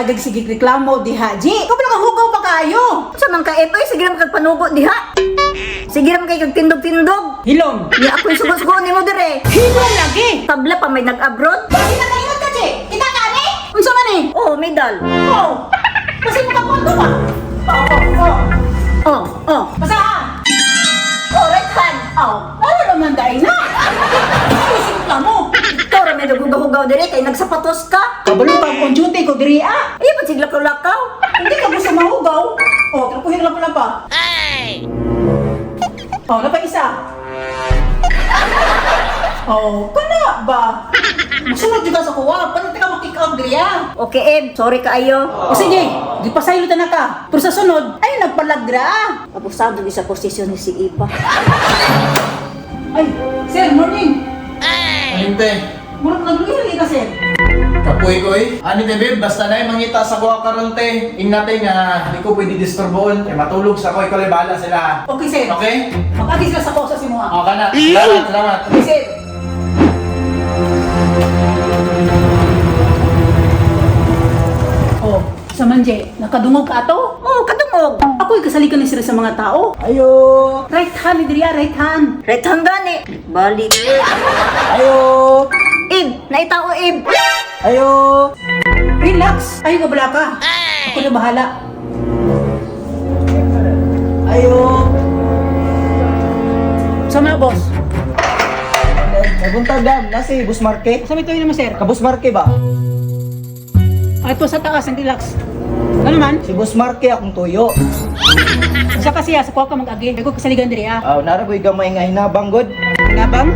lagag sige reklamo diha. Ji, ko pala hugaw pa kayo. Sa man ka Epoy, sige naman kagpanugo diha. Sige naman kay kagtindog-tindog. Hilom. Ni ako'y sugo-sugo ni mo dire. Hilom lagi. Tabla pa may nag-abroad. Bakit na kayo ka, Ji? Kita ka ni? Unsa man ni? Oh, medal. Oh. Kasi mo ka kondo pa. Oh. Basahan. Oh, right hand. Oh. Ano naman dahil na? Isip ka mo. Ikaw ra may naghugaw-hugaw dire kay nagsapatos ka. Kabalo ka on duty ko diri ah. Iya pa siglakaw-lakaw. Hindi ka gusto mahugaw. Oh, trapuhin lang pala pa. Hey! Oh, napa isa. Oh, kana ba? Masunod juga sa kuwa. Paano ka makik-out diri ah? Okay, Eb. Sorry kaayo. O sige, gipasaylo ta na ka. Pero sa sunod, ay nagpalagra ah. Abusado di sa posisyon ni si Iba. Ay, sir, morning. Aninte, Murag nagluhili ka, sir. kapoy ko eh. Aninte babe, basta na mangita sa kuha karante. Ingnatin nga, hindi ko pwede disturboon. Kaya matulog sa ko, ikaw ay bahala sila. Okay, sir. Okay? Mag-agis ka sa kosa si mo ah. Okay na. Salamat. Okay, sir. Oh, sa manje, nakadungog ka ato? Oh, katungog. Ako'y kasalikan ni sila sa mga tao. Ayo! Right hand, diri ah, right hand. Right hand gani. Balik. Ayo! Ib, naitao Ib. Ayo! Relax. Ay, kabala ka. Ako na bahala. Ayo! Sa mga boss. Naguntag dam, nasi Bus Marke. Sa may tuloy naman, sir. Kabus Marke ba? Ay, ito sa taas, ang relax. Ano naman? Si Bus Marke akong tuyo. Sa kasi sa kuha ka mag-agi. Ako kasaligan diri ah. Nara ko'y gamay nga hinabang god. Nabang?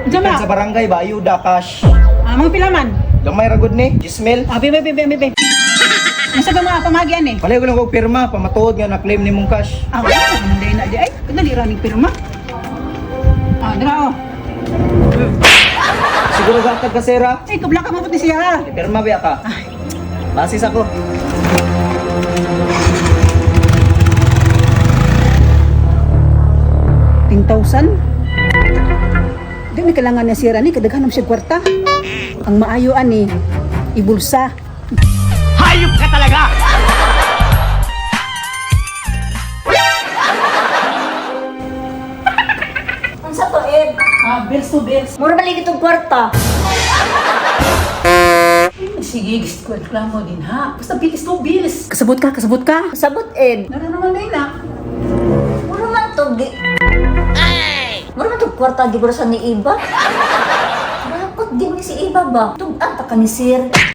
Diyan Kan sa ba? barangay ba, ayuda, cash. Mga pilaman. Gamay ra gud ni, Gismel. Bebe. Nasa ba mga pamagian eh? Palay ko lang kog pirma, pamatuod nga na-claim ni mong cash. Wala naman dahil na di. Ay, kadali raning pirma. Dira oh. Siguro gatag ka, sera. Ay, kabla ka mabuti siya ha. Pirma ba ka? Basis ako. Di may kailangan na sira ni, kadaghanam siya kwarta. Ang maayo ani, ibulsa. Hayop ka talaga! Unsa to Ib? Bills to bills. Mura balik itong kwarta. Sige, gusto ko reklamo din ha. Basta bills to bills. Kasabot ka. Sabot Ib. Nararamdaman din na. Mura man to Mura man to kwarta gibura sa ni Iba. Bakit di mo ni si Iba ba? Tug-anta ka ni Sir.